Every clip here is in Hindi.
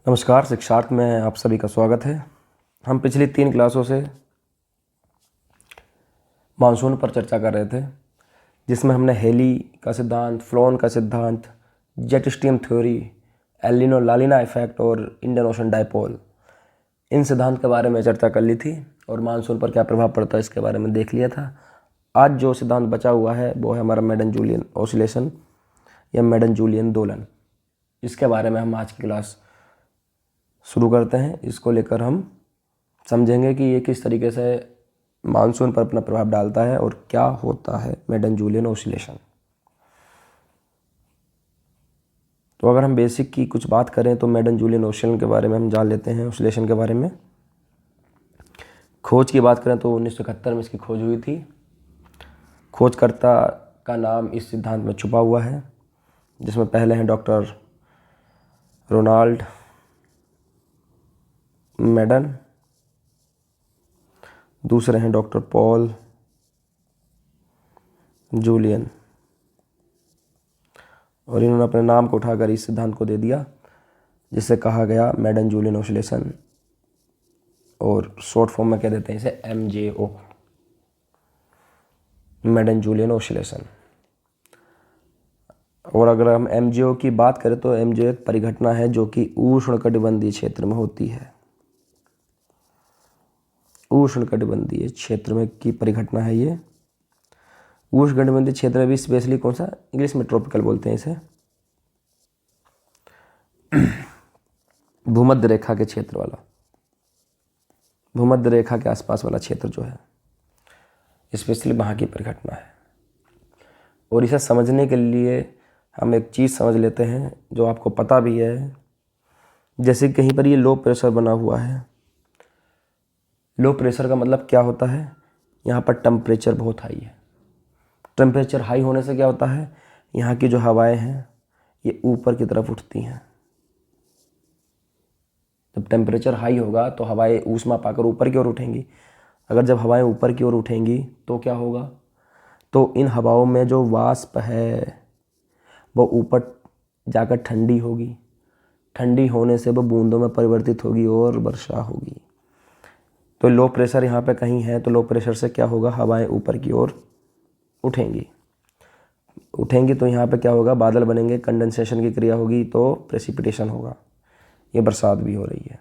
नमस्कार, शिक्षार्थ में आप सभी का स्वागत है। हम पिछली 3 क्लासों से मानसून पर चर्चा कर रहे थे, जिसमें हमने हेली का सिद्धांत, फ्लोन का सिद्धांत, jet stream theory, El Nino La Nina effect और इंडियन ओशन डाइपोल, इन सिद्धांत के बारे में चर्चा कर ली थी और मानसून पर क्या प्रभाव पड़ता है इसके बारे में देख लिया था। आज जो सिद्धांत बचा हुआ है वो है हमारा मेडन-जूलियन ऑसिलेशन या मेडन-जूलियन दोलन। इसके बारे में हम आज की क्लास शुरू करते हैं। इसको लेकर हम समझेंगे कि ये किस तरीके से मानसून पर अपना प्रभाव डालता है और क्या होता है मेडन-जूलियन ऑसिलेशन। तो अगर हम बेसिक की कुछ बात करें तो मेडन-जूलियन ऑसिलेशन के बारे में हम जान लेते हैं। ऑसिलेशन के बारे में खोज की बात करें तो 1971 में इसकी खोज हुई थी। खोजकर्ता का नाम इस सिद्धांत में छुपा हुआ है, जिसमें पहले हैं डॉक्टर रोनाल्ड मेडन, दूसरे हैं डॉक्टर पॉल जूलियन, और इन्होंने अपने नाम को उठाकर इस सिद्धांत को दे दिया, जिसे कहा गया मेडन-जूलियन ऑसिलेशन, और शॉर्ट फॉर्म में कह देते हैं इसे MJO, मेडन-जूलियन ऑसिलेशन। और अगर हम MJO की बात करें तो MJO एक परिघटना है जो कि उष्णकटिबंधीय क्षेत्र में होती है। उष्णकटिबंधीय क्षेत्र में की परिघटना है ये। उष्णकटिबंधीय क्षेत्र में भी स्पेशली कौन सा, इंग्लिश में ट्रॉपिकल बोलते हैं इसे, भूमध्य रेखा के क्षेत्र वाला, भूमध्य रेखा के आसपास वाला क्षेत्र जो है, स्पेशली वहाँ की परिघटना है। और इसे समझने के लिए हम एक चीज़ समझ लेते हैं जो आपको पता भी है। जैसे कहीं पर ये लो प्रेशर बना हुआ है। लो प्रेशर का मतलब क्या होता है, यहाँ पर टेम्परेचर बहुत हाई है। टेम्परेचर हाई होने से क्या होता है, यहाँ की जो हवाएं हैं ये ऊपर की तरफ उठती हैं। जब टेम्परेचर हाई होगा तो हवाएं ऊष्मा पाकर ऊपर की ओर उठेंगी। अगर जब हवाएं ऊपर की ओर उठेंगी तो क्या होगा, तो इन हवाओं में जो वाष्प है वो ऊपर जाकर ठंडी होगी। ठंडी होने से वो बूंदों में परिवर्तित होगी और वर्षा होगी। तो लो प्रेशर यहाँ पे कहीं है तो लो प्रेशर से क्या होगा, हवाएं ऊपर की ओर उठेंगी तो यहाँ पे क्या होगा, बादल बनेंगे, कंडेंसेशन की क्रिया होगी तो प्रेसिपिटेशन होगा। ये बरसात भी हो रही है।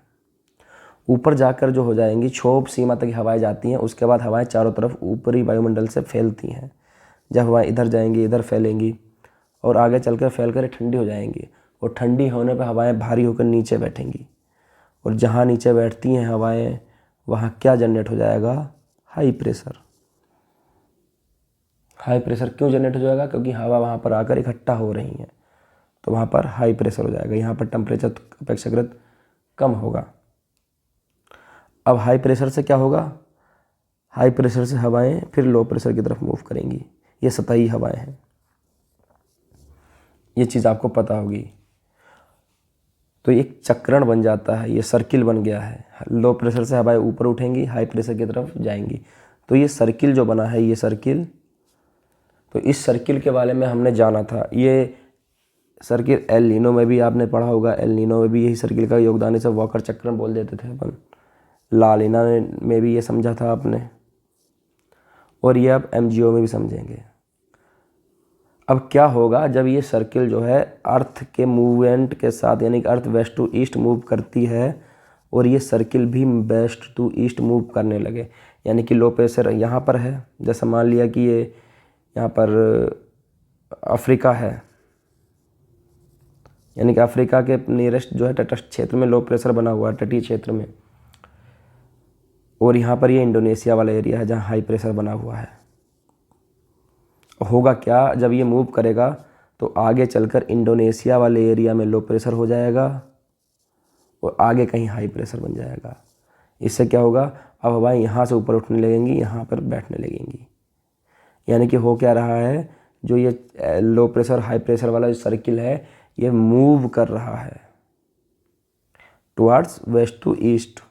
ऊपर जाकर जो हो जाएंगी, क्षोभ सीमा तक हवाएं जाती हैं, उसके बाद हवाएं चारों तरफ ऊपरी वायुमंडल से फैलती हैं। जब हवाएं इधर जाएंगी, इधर फैलेंगी और आगे चलकर फैल कर ठंडी हो जाएंगी, और ठंडी होने पर हवाएं भारी होकर नीचे बैठेंगी, और जहाँ नीचे बैठती हैं हवाएं वहाँ क्या जनरेट हो जाएगा, हाई प्रेशर। हाई प्रेशर क्यों जनरेट हो जाएगा, क्योंकि हवा वहाँ पर आकर इकट्ठा हो रही हैं, तो वहाँ पर हाई प्रेशर हो जाएगा। यहाँ पर टेम्परेचर अपेक्षाकृत कम होगा। अब हाई प्रेशर से क्या होगा, हाई प्रेशर से हवाएं फिर लो प्रेशर की तरफ मूव करेंगी। ये सतही हवाएं हैं, ये चीज़ आपको पता होगी। तो एक चक्रण बन जाता है, ये सर्किल बन गया है। लो प्रेशर से हवाएं ऊपर उठेंगी, हाई प्रेशर की तरफ जाएंगी। तो ये सर्किल जो बना है, ये सर्किल, तो इस सर्किल के बारे में हमने जाना था। ये सर्किल एल नीनो में भी आपने पढ़ा होगा। एल नीनो में भी यही सर्किल का योगदान, इसे वॉकर चक्रण बोल देते थे अपन। लालिना में भी ये समझा था आपने, और ये अब MJO में भी समझेंगे। अब क्या होगा जब ये सर्किल जो है अर्थ के मूवमेंट के साथ, यानी कि अर्थ वेस्ट टू ईस्ट मूव करती है और ये सर्किल भी वेस्ट टू ईस्ट मूव करने लगे, यानी कि लो प्रेशर यहाँ पर है। जैसे मान लिया कि ये यहाँ पर अफ्रीका है, यानी कि अफ्रीका के नियरेस्ट जो है तटस्थ क्षेत्र में लो प्रेशर बना हुआ है, तटीय क्षेत्र में, और यहाँ पर ये इंडोनेशिया वाला एरिया है जहाँ हाई प्रेशर बना हुआ है। होगा क्या, जब ये मूव करेगा तो आगे चलकर इंडोनेशिया वाले एरिया में लो प्रेशर हो जाएगा और आगे कहीं हाई प्रेशर बन जाएगा। इससे क्या होगा, अब हवाएं यहाँ से ऊपर उठने लगेंगी, यहाँ पर बैठने लगेंगी। यानी कि हो क्या रहा है, जो ये लो प्रेशर हाई प्रेशर वाला जो सर्किल है ये मूव कर रहा है टुवर्ड्स वेस्ट टू ईस्ट।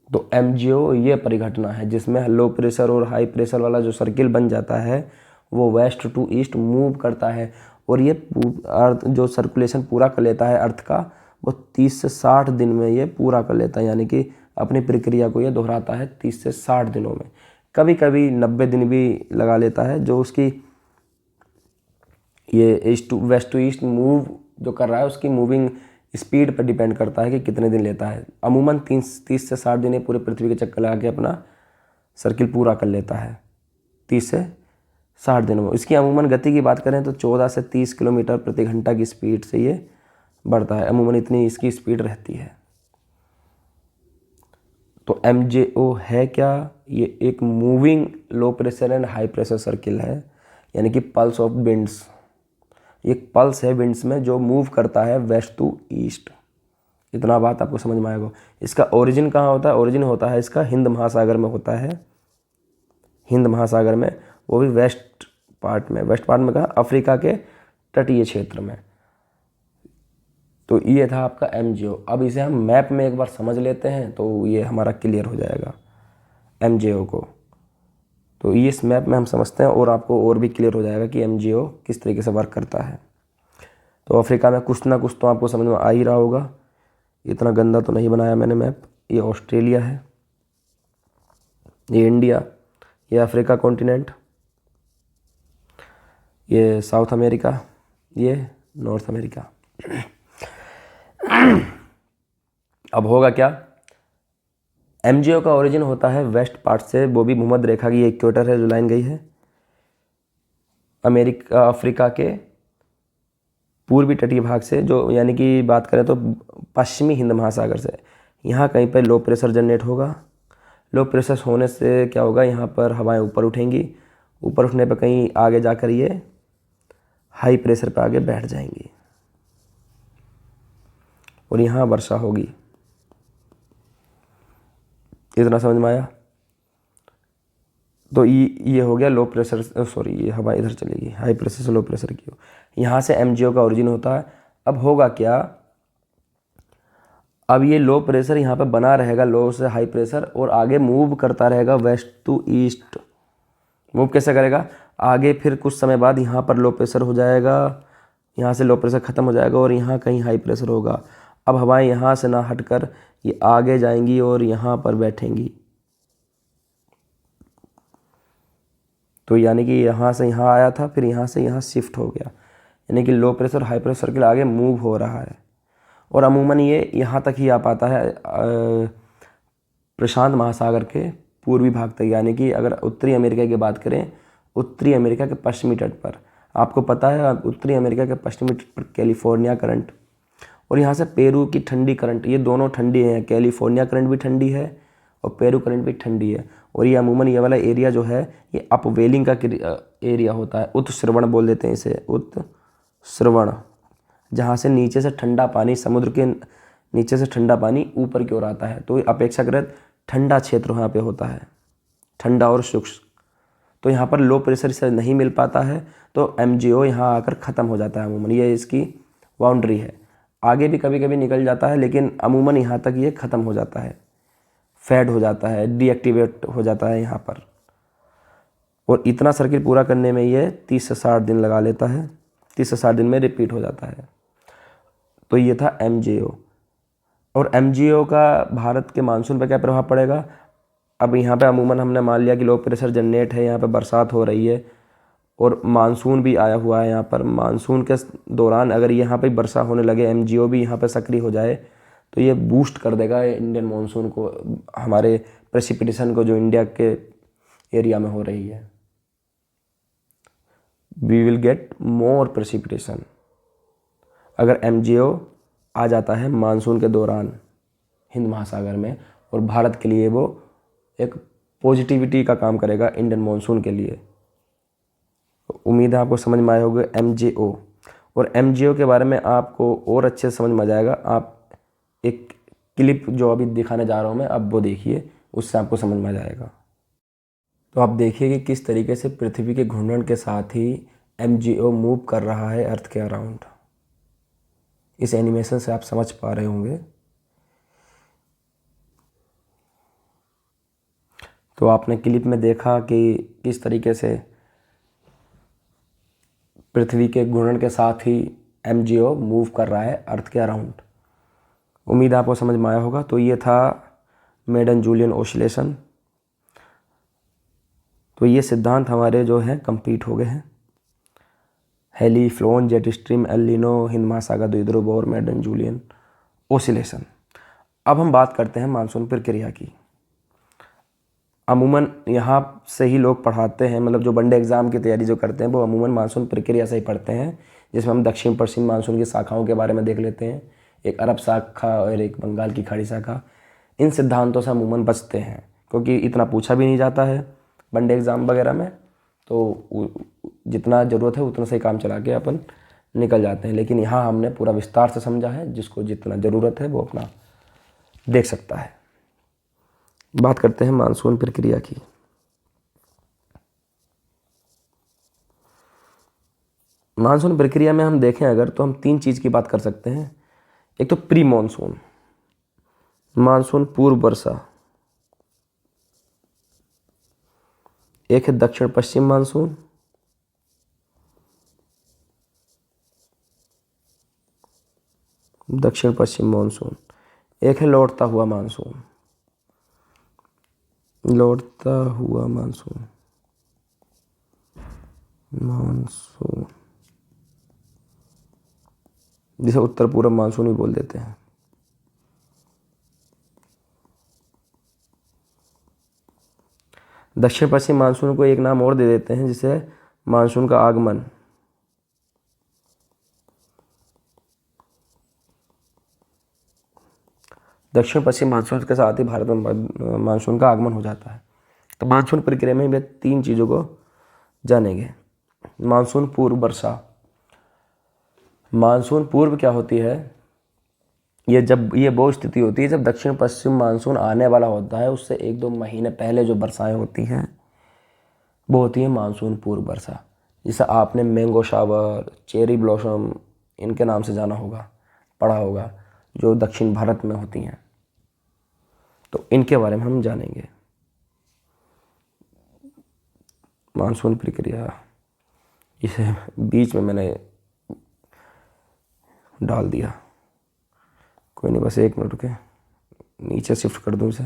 तो MJO ये परिघटना है जिसमें लो प्रेशर और हाई प्रेशर वाला जो सर्किल बन जाता है वो वेस्ट टू ईस्ट मूव करता है, और ये अर्थ जो सर्कुलेशन पूरा कर लेता है अर्थ का, वो 30 से 60 दिन में ये पूरा कर लेता है, यानी कि अपनी प्रक्रिया को ये दोहराता है 30 से 60 दिनों में। कभी कभी 90 दिन भी लगा लेता है। जो उसकी ये east to west to east move जो कर रहा है उसकी मूविंग स्पीड पर डिपेंड करता है कि कितने दिन लेता है। अमूमन 30 से 60 दिन ये पूरे पृथ्वी के चक्कर लगा के अपना सर्किल पूरा कर लेता है 30 से 60 दिनों में। इसकी अमूमन गति की बात करें तो 14 से 30 किलोमीटर प्रति घंटा की स्पीड से ये बढ़ता है। अमूमन इतनी इसकी स्पीड रहती है। तो MJO है क्या? ये एक moving low pressure and high pressure circle है, यानी कि पल्स ऑफ विंड्स। एक पल्स है विंड्स में जो मूव करता है वेस्ट टू ईस्ट। इतना बात आपको समझ में आएगा। इसका ओरिजिन कहाँ होता है? ओरिजिन होता है इसका हिंद महासागर में होता है, हिंद महासागर में, वो भी वेस्ट पार्ट में। वेस्ट पार्ट में कहाँ? अफ्रीका के तटीय क्षेत्र में। तो ये था आपका MJO। अब इसे हम मैप में एक बार समझ लेते हैं तो ये हमारा क्लियर हो जाएगा MJO को। तो ये इस मैप में हम समझते हैं और आपको और भी क्लियर हो जाएगा कि MJO किस तरीके से वर्क करता है। तो अफ्रीका में कुछ ना कुछ तो आपको समझ में आ ही रहा होगा। इतना गंदा तो नहीं बनाया मैंने मैप। ये ऑस्ट्रेलिया है, ये इंडिया, ये अफ्रीका कॉन्टिनेंट, ये साउथ अमेरिका, ये नॉर्थ अमेरिका। अब होगा क्या? MJO का ओरिजिन होता है वेस्ट पार्ट से, वो भी भूमध्य रेखा की इक्वेटर है जो लाइन गई है, अफ्रीका के पूर्वी तटीय भाग से, जो यानी कि बात करें तो पश्चिमी हिंद महासागर से। यहाँ कहीं पर लो प्रेशर जनरेट होगा। लो प्रेशर होने से क्या होगा? यहाँ पर हवाएं ऊपर उठेंगी। ऊपर उठने पर कहीं आगे जाकर ये हाई प्रेशर पर आगे बैठ जाएंगी और यहाँ वर्षा होगी। इतना समझ में आया? तो ये हो गया लो प्रेशर, सॉरी ये हवा इधर चलेगी, हाई प्रेशर से लो प्रेशर की। यहाँ से MJO का ओरिजिन होता है। अब होगा क्या? अब ये लो प्रेशर यहाँ पे बना रहेगा, लो से हाई प्रेशर, और आगे मूव करता रहेगा वेस्ट टू ईस्ट। मूव कैसे करेगा? आगे फिर कुछ समय बाद यहाँ पर लो प्रेशर हो जाएगा, यहाँ से लो प्रेशर ख़त्म हो जाएगा और यहाँ कहीं हाई प्रेशर होगा। अब हवाएं यहाँ से ना हटकर ये आगे जाएंगी और यहाँ पर बैठेंगी। तो यानी कि यहाँ से यहाँ आया था, फिर यहाँ से यहाँ शिफ्ट हो गया, यानी कि low pressure high pressure circle आगे मूव हो रहा है। और अमूमन ये यहाँ तक ही आ पाता है प्रशांत महासागर के पूर्वी भाग तक, यानी कि अगर उत्तरी अमेरिका की बात करें, उत्तरी अमेरिका के पश्चिमी तट पर। आपको पता है उत्तरी अमेरिका के पश्चिमी तट पर कैलिफोर्निया करंट और यहाँ से पेरू की ठंडी करंट, ये दोनों ठंडी हैं। कैलिफोर्निया करंट भी ठंडी है और पेरू करंट भी ठंडी है। और ये अमूमन ये वाला एरिया जो है ये अपवेलिंग का एरिया होता है। उत्श्रवण बोल देते हैं इसे, उत्श्रवण, जहाँ से नीचे से ठंडा पानी, समुद्र के नीचे से ठंडा पानी ऊपर की ओर आता है। तो अपेक्षाकृत ठंडा क्षेत्र यहाँ पे होता है, ठंडा और शुष्क। तो यहाँ पर लो प्रेशर से नहीं मिल पाता है, तो MJO यहाँ आकर ख़त्म हो जाता है। अमूमन ये इसकी बाउंड्री है। आगे भी कभी कभी निकल जाता है, लेकिन अमूमन यहाँ तक ये ख़त्म हो जाता है, फेड हो जाता है, डीएक्टिवेट हो जाता है यहाँ पर। और इतना सर्किल पूरा करने में ये 30 से 60 दिन लगा लेता है। 30 से 60 दिन में रिपीट हो जाता है। तो ये था MJO। और MJO का भारत के मानसून पर क्या प्रभाव पड़ेगा? अब यहाँ पे अमूमन हमने मान लिया कि लो प्रेशर जनरेट है, यहाँ पे बरसात हो रही है और मानसून भी आया हुआ है यहाँ पर। मानसून के दौरान अगर यहाँ पे वर्षा होने लगे, MJO भी यहाँ पे सक्रिय हो जाए, तो ये बूस्ट कर देगा इंडियन मानसून को, हमारे प्रेसिपिटेशन को जो इंडिया के एरिया में हो रही है। We will get more precipitation अगर MJO आ जाता है मानसून के दौरान हिंद महासागर में, और भारत के लिए वो एक पॉजिटिविटी का काम करेगा इंडियन मानसून के लिए। उम्मीद है आपको समझ में आए होंगे MJO। और MJO के बारे में आपको और अच्छे से समझ में आ जाएगा। आप एक क्लिप जो अभी दिखाने जा रहा हूँ मैं, अब वो देखिए, उससे आपको समझ में आ जाएगा। तो आप देखिए कि किस तरीके से पृथ्वी के घूर्णन के साथ ही MJO मूव कर रहा है अर्थ के अराउंड। इस एनिमेशन से आप समझ पा रहे होंगे। तो आपने क्लिप में देखा कि किस तरीके से पृथ्वी के घूर्णन के साथ ही MJO मूव कर रहा है अर्थ के अराउंड। उम्मीद आपको समझ में आया होगा। तो ये था मेडन जूलियन ओसिलेशन। तो ये सिद्धांत हमारे जो हैं कंप्लीट हो गए हैं। Halley, Flohn, jet stream, El Nino, हिंद महासागर द्विध्रुव और मेडन जूलियन ओसिलेशन। अब हम बात करते हैं मानसून प्रक्रिया की। अमूमन यहाँ से ही लोग पढ़ाते हैं, मतलब जो वनडे एग्ज़ाम की तैयारी जो करते हैं वो अमूमन मानसून प्रक्रिया से ही पढ़ते हैं, जिसमें हम दक्षिण पश्चिम मानसून की शाखाओं के बारे में देख लेते हैं, एक अरब शाखा और एक बंगाल की खाड़ी शाखा। इन सिद्धांतों से अमूमन बचते हैं क्योंकि इतना पूछा भी नहीं जाता है वनडे एग्ज़ाम वगैरह में, तो जितना ज़रूरत है उतना से काम चला के अपन निकल जाते हैं। लेकिन यहाँ हमने पूरा विस्तार से समझा है, जिसको जितना ज़रूरत है वो अपना देख सकता है। बात करते हैं मानसून प्रक्रिया की। मानसून प्रक्रिया में हम देखें अगर, तो हम 3 चीज़ की बात कर सकते हैं। एक तो प्री मानसून, मानसून पूर्व वर्षा, एक है दक्षिण पश्चिम मानसून, दक्षिण पश्चिम मानसून, एक है लौटता हुआ मानसून, लौटता हुआ मानसून, मानसून जिसे उत्तर पूर्व मानसून भी बोल देते हैं। दक्षिण पश्चिम मानसून को एक नाम और दे देते हैं, जिसे मानसून का आगमन। दक्षिण पश्चिम मानसून के साथ ही भारत में मानसून का आगमन हो जाता है। तो मानसून प्रक्रिया में वे 3 चीज़ों को जानेंगे। मानसून पूर्व वर्षा। मानसून पूर्व क्या होती है? ये वो स्थिति होती है जब दक्षिण पश्चिम मानसून आने वाला होता है, उससे 1-2 महीने पहले जो वर्षाएं होती हैं वो होती है मानसून पूर्व वर्षा। जिसे आपने मैंगो शावर, चेरी ब्लॉसम इनके नाम से जाना होगा, पढ़ा होगा, जो दक्षिण भारत में होती हैं। तो इनके बारे में हम जानेंगे। मानसून प्रक्रिया, इसे बीच में मैंने डाल दिया, कोई नहीं, बस 1 मिनट रुके, नीचे शिफ्ट कर दूँ इसे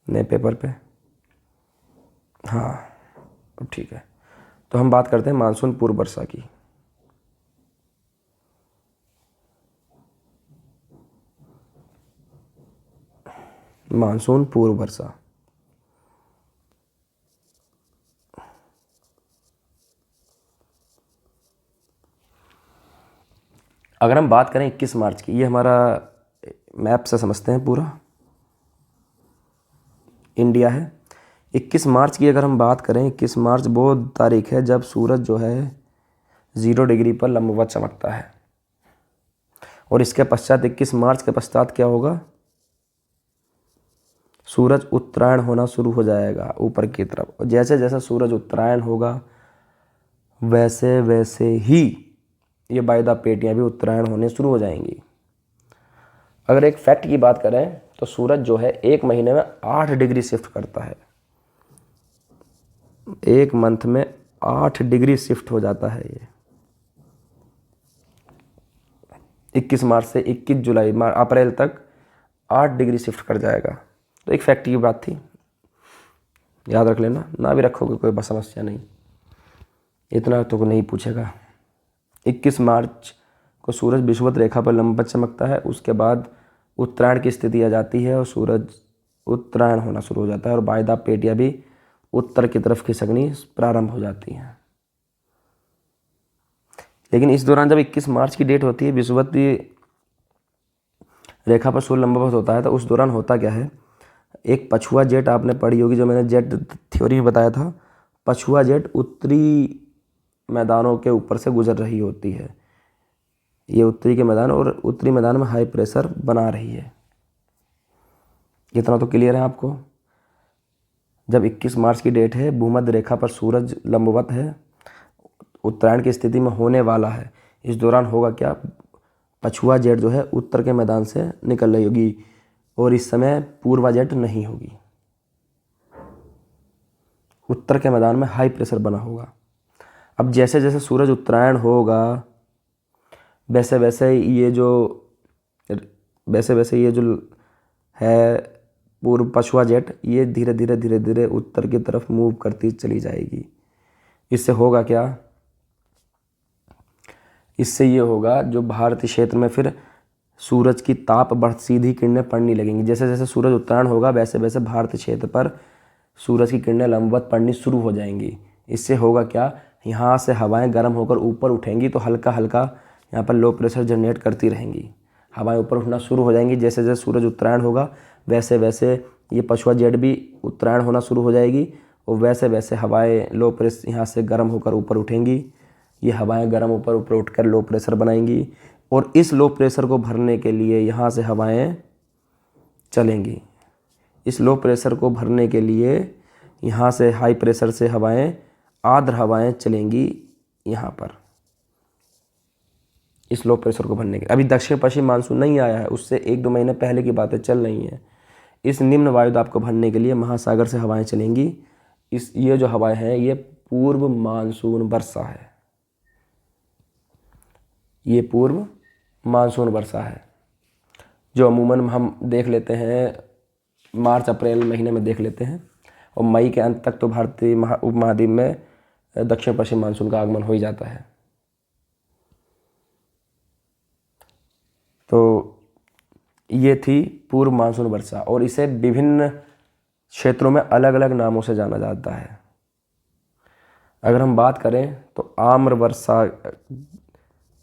नए पेपर पे। हाँ, अब ठीक है। तो हम बात करते हैं मानसून पूर्व वर्षा की। मानसून पूर्व वर्षा, अगर हम बात करें 21 मार्च की, ये हमारा मैप से समझते हैं, पूरा इंडिया है। 21 मार्च की अगर हम बात करें, 21 मार्च वो तारीख है जब सूरज जो है 0 डिग्री पर लंबवत चमकता है। और इसके पश्चात 21 मार्च के पश्चात क्या होगा? सूरज उत्तरायण होना शुरू हो जाएगा ऊपर की तरफ। और जैसे जैसे सूरज उत्तरायण होगा वैसे वैसे ही ये वायदा पेटियाँ भी उत्तरायण होने शुरू हो जाएंगी। अगर एक फैक्ट की बात करें तो सूरज जो है 1 महीने में 8 डिग्री शिफ्ट करता है। 1 मंथ में 8 डिग्री शिफ्ट हो जाता है ये। 21 मार्च से 21 जुलाई अप्रैल तक 8 डिग्री शिफ्ट कर जाएगा। तो एक फैक्ट की बात थी, याद रख लेना, ना भी रखोगे कोई बस समस्या नहीं, इतना तो नहीं पूछेगा। 21 मार्च को सूरज विषुवत रेखा पर लंबवत चमकता है। उसके बाद उत्तरायण की स्थिति आ जाती है और सूरज उत्तरायण होना शुरू हो जाता है और वायदा पेटियाँ भी उत्तर की तरफ खिसकनी प्रारंभ हो जाती हैं। लेकिन इस दौरान जब 21 मार्च की डेट होती है, विषुवत रेखा पर सूर्य लंबवत होता है, तो उस दौरान होता क्या है? एक पछुआ जेट आपने पढ़ी होगी, जो मैंने जेट थ्योरी में बताया था। पछुआ जेट उत्तरी मैदानों के ऊपर से गुजर रही होती है। ये उत्तरी के मैदान, और उत्तरी मैदान में हाई प्रेशर बना रही है। इतना तो क्लियर है आपको? जब 21 मार्च की डेट है, भूमध्य रेखा पर सूरज लंबवत है, उत्तरायण की स्थिति में होने वाला है। इस दौरान होगा क्या? पछुआ जेट जो है उत्तर के मैदान से निकल रही होगी और इस समय पूर्वा जेट नहीं होगी। उत्तर के मैदान में हाई प्रेशर बना होगा। अब जैसे जैसे सूरज उत्तरायण होगा वैसे वैसे ये जो वैसे वैसे ये जो है पूर्व पछुआ जेट, ये धीरे धीरे धीरे धीरे उत्तर की तरफ मूव करती चली जाएगी। इससे होगा क्या, इससे ये होगा जो भारतीय क्षेत्र में फिर सूरज की ताप बढ़ सीधी किरणें पड़ने लगेंगी। जैसे जैसे सूरज उत्तरायण होगा वैसे वैसे भारतीय क्षेत्र पर सूरज की किरणें लंबवत पड़नी शुरू हो जाएंगी। इससे होगा क्या, यहाँ से हवाएं गर्म होकर ऊपर उठेंगी तो हल्का हल्का यहाँ पर लो प्रेशर जनरेट करती रहेंगी, हवाएं ऊपर उठना शुरू हो जाएंगी। जैसे जैसे सूरज उत्तरायण होगा वैसे वैसे ये पछुआ जेट भी उत्तरायण होना शुरू हो जाएगी और वैसे वैसे हवाएं लो प्रेशर यहाँ से गर्म होकर ऊपर उठेंगी। ये हवाएं गर्म ऊपर ऊपर उठकर लो प्रेशर बनाएंगी और इस लो प्रेशर को भरने के लिए यहाँ से हवाएं चलेंगी। इस लो प्रेशर को भरने के लिए यहाँ से हाई प्रेशर से हवाएं, आर्द्र हवाएं चलेंगी यहाँ पर इस लो प्रेशर को भरने के। अभी दक्षिण पश्चिम मानसून नहीं आया है, उससे 1-2 महीने पहले की बातें चल रही हैं। इस निम्न वायुदाब को भरने के लिए महासागर से हवाएं चलेंगी। ये जो हवाएं हैं ये पूर्व मानसून वर्षा है, ये पूर्व मानसून वर्षा है जो अमूमन हम देख लेते हैं मार्च अप्रैल महीने में देख लेते हैं और मई के अंत तक तो भारतीय उपमहाद्वीप में दक्षिण पश्चिम मानसून का आगमन हो ही जाता है। तो ये थी पूर्व मानसून वर्षा और इसे विभिन्न क्षेत्रों में अलग अलग नामों से जाना जाता है। अगर हम बात करें तो आम्र वर्षा,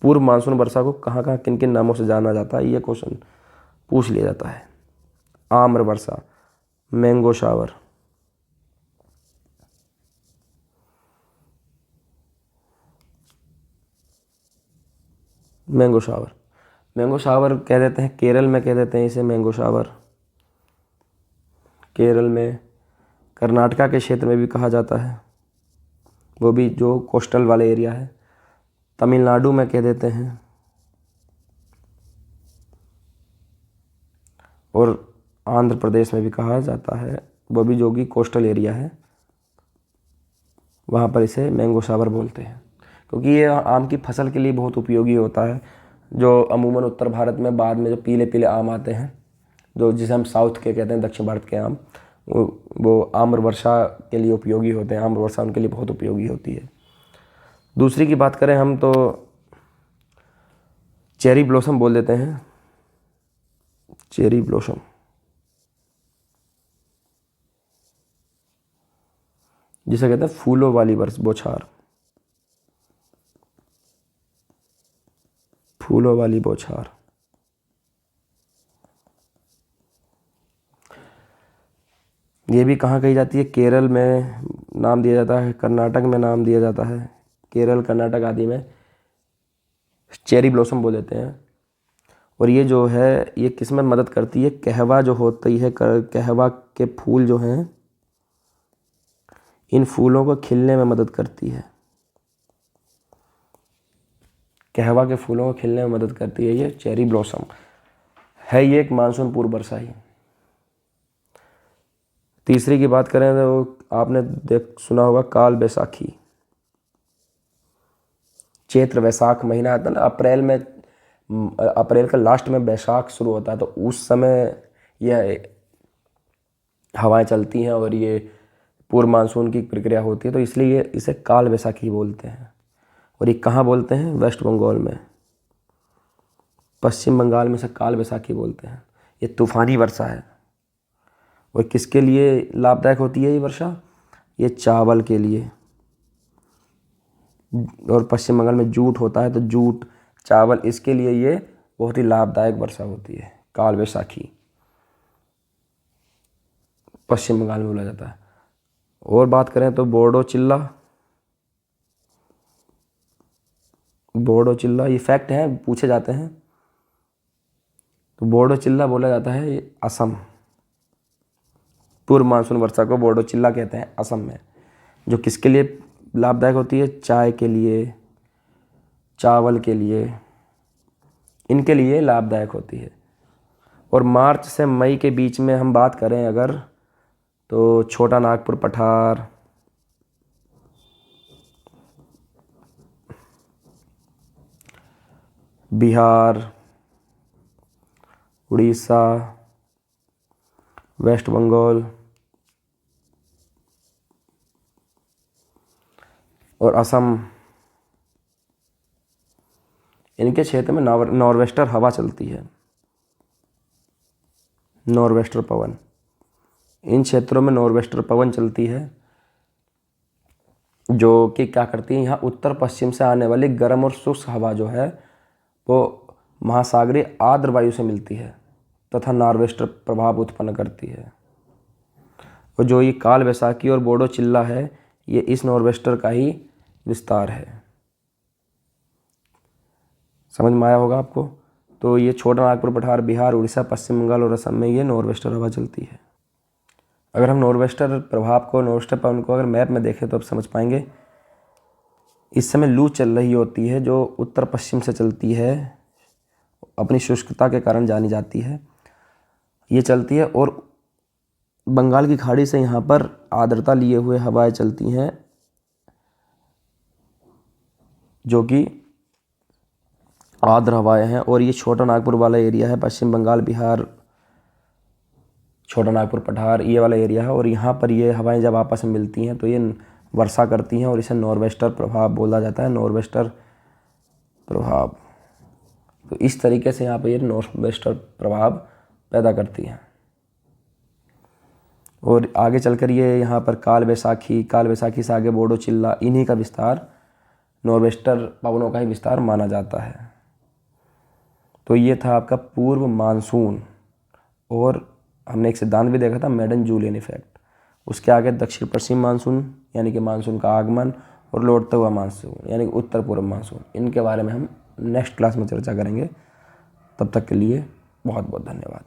पूर्व मानसून वर्षा को कहाँ कहाँ किन किन नामों से जाना जाता है ये क्वेश्चन पूछ लिया जाता है। आम्र वर्षा, mango shower, mango shower, mango shower कह देते हैं, केरल में कह देते हैं इसे मैंगो शावर, केरल में, कर्नाटका के क्षेत्र में भी कहा जाता है, वो भी जो कोस्टल वाले एरिया है। तमिलनाडु में कह देते हैं और आंध्र प्रदेश में भी कहा जाता है, वो भी जो कि कोस्टल एरिया है, वहाँ पर इसे मैंगो शावर बोलते हैं क्योंकि ये आम की फसल के लिए बहुत उपयोगी होता है। जो अमूमन उत्तर भारत में बाद में जो पीले पीले आम आते हैं, जो जिसे हम साउथ के कहते हैं, दक्षिण भारत के आम, वो आम्र वर्षा के लिए उपयोगी होते हैं। आम्र वर्षा उनके लिए बहुत उपयोगी होती है। दूसरी की बात करें हम तो चेरी ब्लॉसम बोल देते हैं, चेरी ब्लॉसम, जिसे कहते हैं फूलों वाली बौछार, फूलों वाली बौछार। ये भी कहाँ कही जाती है, केरल में नाम दिया जाता है, कर्नाटक में नाम दिया जाता है, केरल कर्नाटक आदि में चेरी ब्लॉसम बोल देते हैं। और ये जो है ये किस में मदद करती है, कहवा जो होती है, कहवा के फूल जो हैं इन फूलों को खिलने में मदद करती है, कहवा के फूलों को खिलने में मदद करती है ये चेरी ब्लॉसम है। ये एक मानसून पूर्व वर्षा ही। तीसरी की बात करें तो आपने सुना होगा काल बैसाखी, चैत्र वैशाख महीना आता है ना, अप्रैल में, अप्रैल का लास्ट में बैसाख शुरू होता है तो उस समय यह हवाएं चलती हैं और ये पूर्व मानसून की प्रक्रिया होती है, तो इसलिए इसे काल बैसाखी बोलते हैं। और ये कहाँ बोलते हैं, वेस्ट बंगाल में, पश्चिम बंगाल में से काल बैसाखी बोलते हैं। ये तूफ़ानी वर्षा है और किसके लिए लाभदायक होती है ये वर्षा, ये चावल के लिए। और पश्चिम बंगाल में जूट होता है तो जूट, चावल, इसके लिए ये बहुत ही लाभदायक वर्षा होती है। काल बैसाखी पश्चिम बंगाल में बोला जाता है। और बात करें तो बोडो चिल्ला, बोडो चिल्ला ये फैक्ट है, पूछे जाते हैं। तो बोडो चिल्ला बोला जाता है असम, पूर्व मानसून वर्षा को बोडो चिल्ला कहते हैं असम में, जो किसके लिए लाभदायक होती है, चाय के लिए, चावल के लिए, इनके लिए लाभदायक होती है। और मार्च से मई के बीच में हम बात करें अगर, तो छोटा नागपुर पठार, बिहार, उड़ीसा, वेस्ट बंगाल और असम, इनके क्षेत्र में नॉर्वेस्टर हवा चलती है, नॉर्वेस्टर पवन। इन क्षेत्रों में नॉर्वेस्टर पवन चलती है जो कि क्या करती है, यहाँ उत्तर पश्चिम से आने वाली गर्म और शुष्क हवा जो है वो महासागरीय आर्द्र वायु से मिलती है तथा नॉर्वेस्टर प्रभाव उत्पन्न करती है। और जो ये काल वैसाखी और बोडो चिल्ला है, ये इस नॉर्वेस्टर का ही विस्तार है। समझ में आया होगा आपको। तो ये छोटा नागपुर पठार, बिहार, उड़ीसा, पश्चिम बंगाल और असम में ये नॉर्वेस्टर हवा चलती है। अगर हम नॉर्वेस्टर प्रभाव को, नॉर्वेस्टर पवन को अगर मैप में देखें तो आप समझ पाएंगे। इस समय लू चल रही होती है जो उत्तर पश्चिम से चलती है, अपनी शुष्कता के कारण जानी जाती है। ये चलती है और बंगाल की खाड़ी से यहाँ पर आर्द्रता लिए हुए हवाएं चलती हैं जो कि आर्द्र हवाएं हैं। और ये छोटा नागपुर वाला एरिया है, पश्चिम बंगाल, बिहार, छोटा नागपुर पठार, ये वाला एरिया है। और यहाँ पर ये हवाएं जब आपस में मिलती हैं तो ये वर्षा करती हैं और इसे नॉर्वेस्टर प्रभाव बोला जाता है, नॉर्वेस्टर प्रभाव। तो इस तरीके से यहाँ पर ये नॉर्वेस्टर प्रभाव पैदा करती हैं। और आगे चलकर ये यहाँ पर काल वैसाखी से आगे बोडो चिल्ला, इन्हीं का विस्तार नॉर्वेस्टर पवनों का ही विस्तार माना जाता है। तो ये था आपका पूर्व मानसून। और हमने एक सिद्धांत भी देखा था, मेडन जूलियन इफेक्ट। उसके आगे दक्षिण पश्चिम मानसून यानी कि मानसून का आगमन, और लौटता हुआ मानसून यानी कि उत्तर पूर्व मानसून। इनके बारे में हम नेक्स्ट क्लास में चर्चा करेंगे। तब तक के लिए बहुत बहुत धन्यवाद।